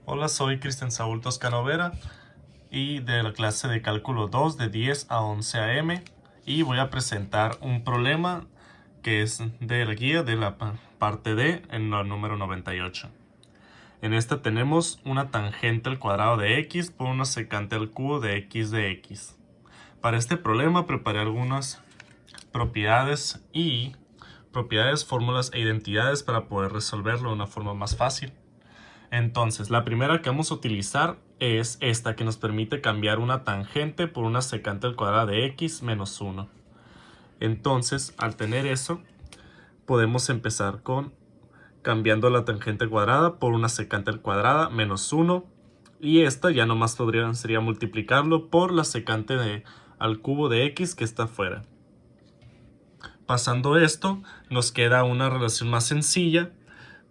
Hola, soy Cristian Saúl Toscano Vera y de la clase de cálculo 2 de 10 a 11 a.m. y voy a presentar un problema que es de la guía de la parte D en el número 98. En esta tenemos una tangente al cuadrado de x por una secante al cubo de x de x. Para este problema preparé algunas propiedades, fórmulas e identidades para poder resolverlo de una forma más fácil. Entonces, la primera que vamos a utilizar es esta, que nos permite cambiar una tangente por una secante al cuadrado de x menos 1. Entonces, al tener eso, podemos empezar con cambiando la tangente cuadrada por una secante al cuadrado menos 1. Y esta ya nomás sería multiplicarlo por la secante al cubo de x que está afuera. Pasando esto, nos queda una relación más sencilla,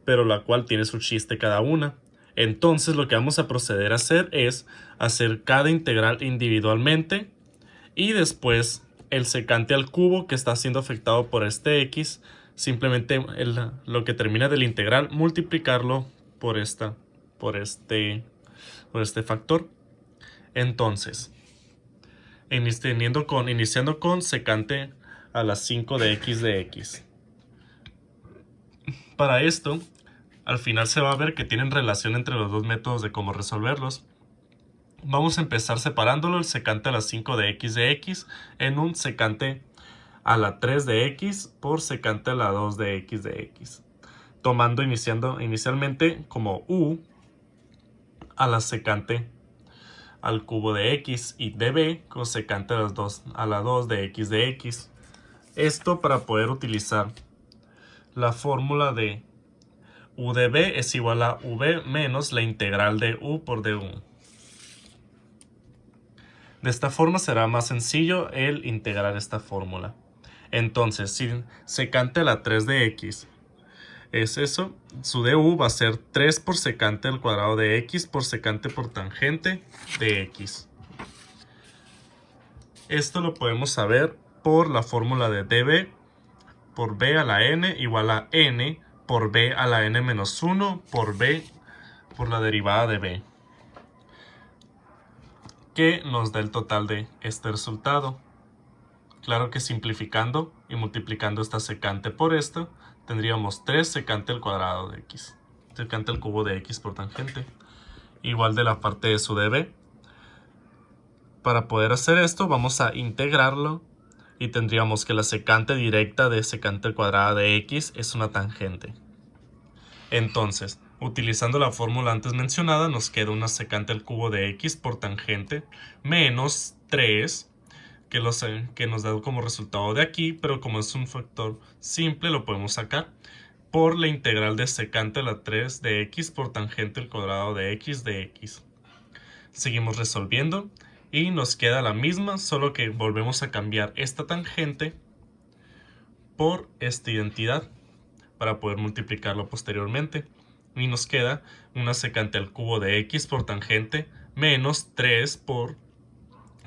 pero la cual tiene su chiste cada una. Entonces lo que vamos a proceder a hacer es hacer cada integral individualmente y después el secante al cubo que está siendo afectado por este x, simplemente lo que termina del integral, multiplicarlo por este factor. Entonces, iniciando con secante a la 5 de x de x. Para esto, al final se va a ver que tienen relación entre los dos métodos de cómo resolverlos. Vamos a empezar separándolo, el secante a la 5 de x en un secante a la 3 de x por secante a la 2 de x. Tomando inicialmente como u a la secante al cubo de x y db con secante a la 2 de x. Esto para poder utilizar la fórmula de u de b es igual a v menos la integral de u por du. De esta forma será más sencillo el integrar esta fórmula. Entonces, si secante a la 3 de x es eso, su du va a ser 3 por secante al cuadrado de x por secante por tangente de x. Esto lo podemos saber por la fórmula de db por b a la n igual a n por b a la n menos 1 por b por la derivada de b, que nos da el total de este resultado. Claro que simplificando y multiplicando esta secante por esto, tendríamos 3 secante al cuadrado de x, secante al cubo de x por tangente, igual de la parte de su db. Para poder hacer esto vamos a integrarlo y tendríamos que la secante directa de secante al cuadrado de x es una tangente. Entonces, utilizando la fórmula antes mencionada, nos queda una secante al cubo de x por tangente menos 3, que nos da como resultado de aquí, pero como es un factor simple lo podemos sacar, por la integral de secante a la 3 de x por tangente al cuadrado de x de x. Seguimos resolviendo y nos queda la misma, solo que volvemos a cambiar esta tangente por esta identidad para poder multiplicarlo posteriormente. Y nos queda una secante al cubo de x por tangente menos 3 por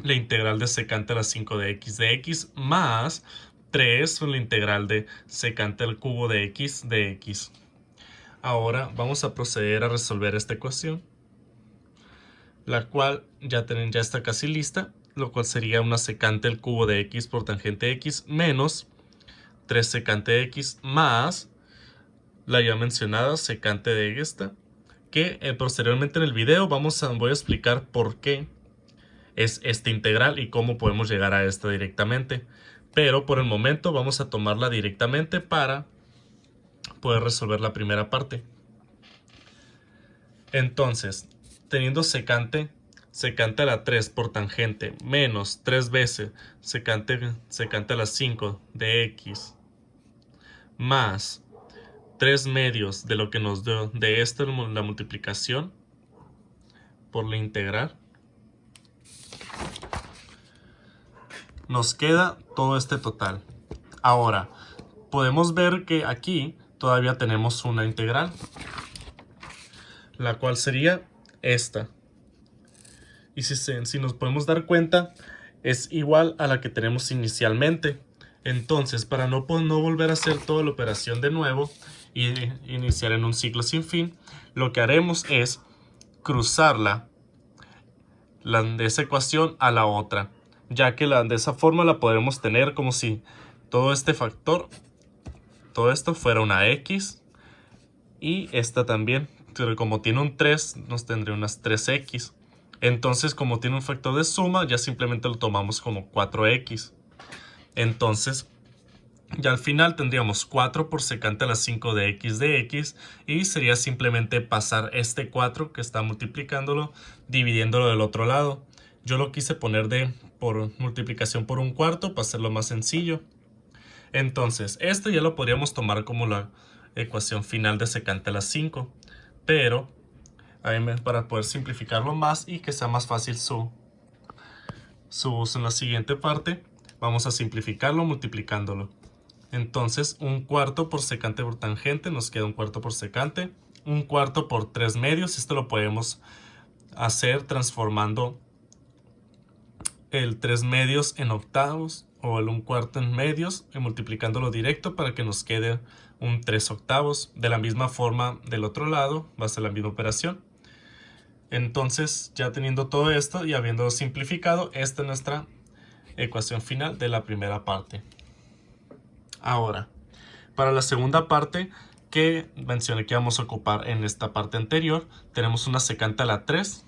la integral de secante a la 5 de x más 3 por la integral de secante al cubo de x de x. Ahora vamos a proceder a resolver esta ecuación, la cual ya está casi lista, lo cual sería una secante al cubo de x por tangente x menos 3 secante de x más la ya mencionada secante de esta, que posteriormente en el video voy a explicar por qué es esta integral y cómo podemos llegar a esta directamente. Pero por el momento vamos a tomarla directamente para poder resolver la primera parte. Entonces, teniendo secante a la 3 por tangente menos 3 veces secante a la 5 de x más 3 medios de lo que nos dio de esto la multiplicación por la integral, nos queda todo este total. Ahora, podemos ver que aquí todavía tenemos una integral, la cual sería esta. Y si nos podemos dar cuenta, es igual a la que tenemos inicialmente. Entonces, para no volver a hacer toda la operación de nuevo y iniciar en un ciclo sin fin, lo que haremos es cruzarla de esa ecuación a la otra, ya que de esa forma la podremos tener como si todo este factor, todo esto fuera una x, y esta también, pero como tiene un 3 nos tendría unas 3x. Entonces, como tiene un factor de suma, ya simplemente lo tomamos como 4x. Entonces ya al final tendríamos 4 por secante a la 5 de x, y sería simplemente pasar este 4 que está multiplicándolo, dividiéndolo del otro lado. Yo lo quise poner por multiplicación por un cuarto para hacerlo más sencillo. Entonces esto ya lo podríamos tomar como la ecuación final de secante a la 5, pero para poder simplificarlo más y que sea más fácil su uso en la siguiente parte, vamos a simplificarlo multiplicándolo. Entonces, un cuarto por secante por tangente, nos queda un cuarto por secante. Un cuarto por 3 medios, esto lo podemos hacer transformando el 3 medios en octavos o el 1/4 en medios y multiplicándolo directo para que nos quede un 3 octavos. De la misma forma del otro lado, va a ser la misma operación. Entonces, ya teniendo todo esto y habiéndolo simplificado, esta es nuestra ecuación final de la primera parte. Ahora, para la segunda parte que mencioné que vamos a ocupar en esta parte anterior, tenemos una secante a la 3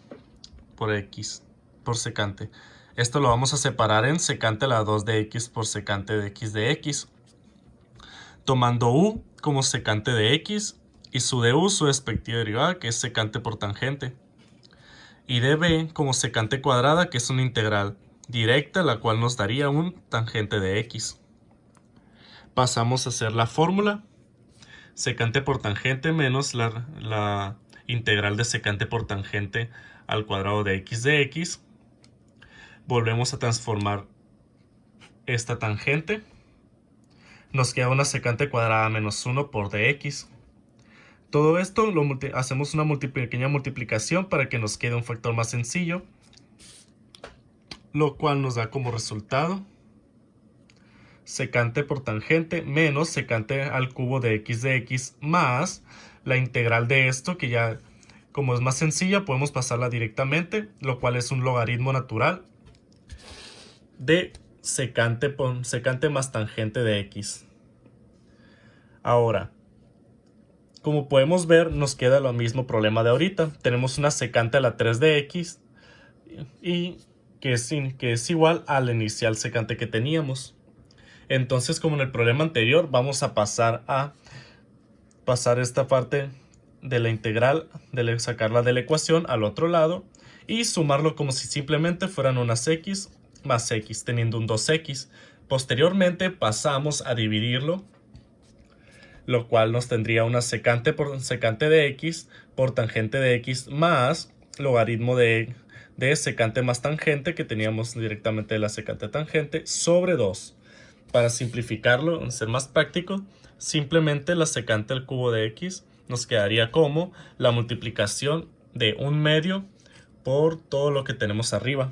por x por secante. Esto lo vamos a separar en secante a la 2 de x por secante de x, tomando u como secante de x y su du, su respectiva derivada, que es secante por tangente, y db como secante cuadrada, que es una integral directa, la cual nos daría un tangente de x. Pasamos a hacer la fórmula secante por tangente menos la integral de secante por tangente al cuadrado de x. Volvemos a transformar esta tangente. Nos queda una secante cuadrada menos 1 por dx. Todo esto hacemos una pequeña multiplicación para que nos quede un factor más sencillo, lo cual nos da como resultado secante por tangente menos secante al cubo de x más la integral de esto, que ya como es más sencilla podemos pasarla directamente, lo cual es un logaritmo natural de secante más tangente de x. Ahora, como podemos ver, nos queda el mismo problema de ahorita. Tenemos una secante a la 3 de x y que es igual a la inicial secante que teníamos. Entonces, como en el problema anterior, vamos a pasar esta parte de la integral, sacarla de la ecuación al otro lado y sumarlo como si simplemente fueran unas x más x, teniendo un 2x. Posteriormente pasamos a dividirlo, lo cual nos tendría una secante por secante de x por tangente de x más logaritmo de secante más tangente que teníamos directamente de la secante tangente sobre 2. Para simplificarlo, ser más práctico, simplemente la secante al cubo de x nos quedaría como la multiplicación de 1/2 por todo lo que tenemos arriba,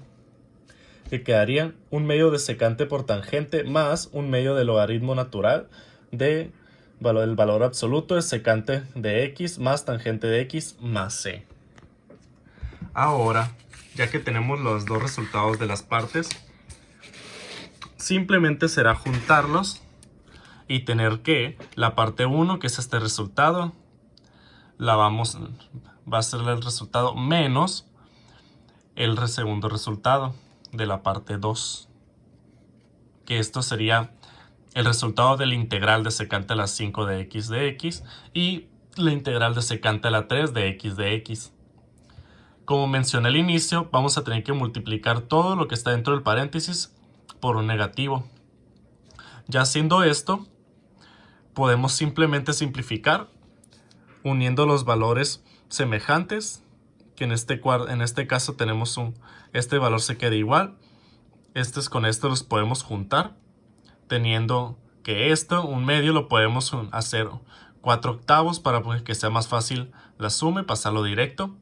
que quedaría 1/2 de secante por tangente más 1/2 de logaritmo natural del valor absoluto de secante de x más tangente de x más c. Ahora, ya que tenemos los dos resultados de las partes, simplemente será juntarlos y tener que la parte 1, que es este resultado, va a ser el resultado menos el segundo resultado de la parte 2, que esto sería el resultado de la integral de secante a la 5 de x y la integral de secante a la 3 de x. Como mencioné al inicio, vamos a tener que multiplicar todo lo que está dentro del paréntesis por un negativo. Ya haciendo esto, podemos simplemente simplificar uniendo los valores semejantes, que en este caso tenemos este valor se queda igual. Con esto los podemos juntar, teniendo que esto, 1/2, lo podemos hacer 4 octavos para que sea más fácil la suma y pasarlo directo.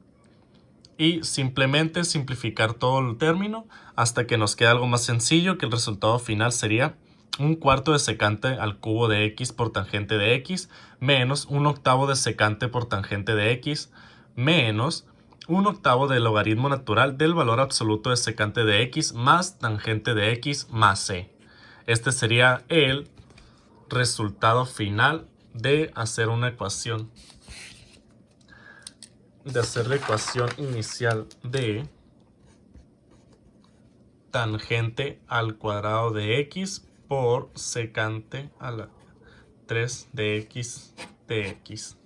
Y simplemente simplificar todo el término hasta que nos quede algo más sencillo, que el resultado final sería 1/4 de secante al cubo de x por tangente de x menos 1/8 de secante por tangente de x menos 1/8 del logaritmo natural del valor absoluto de secante de x más tangente de x más c. Este sería el resultado final de hacer una ecuación. De hacer la ecuación inicial de tangente al cuadrado de x por secante a la 3 de x de x.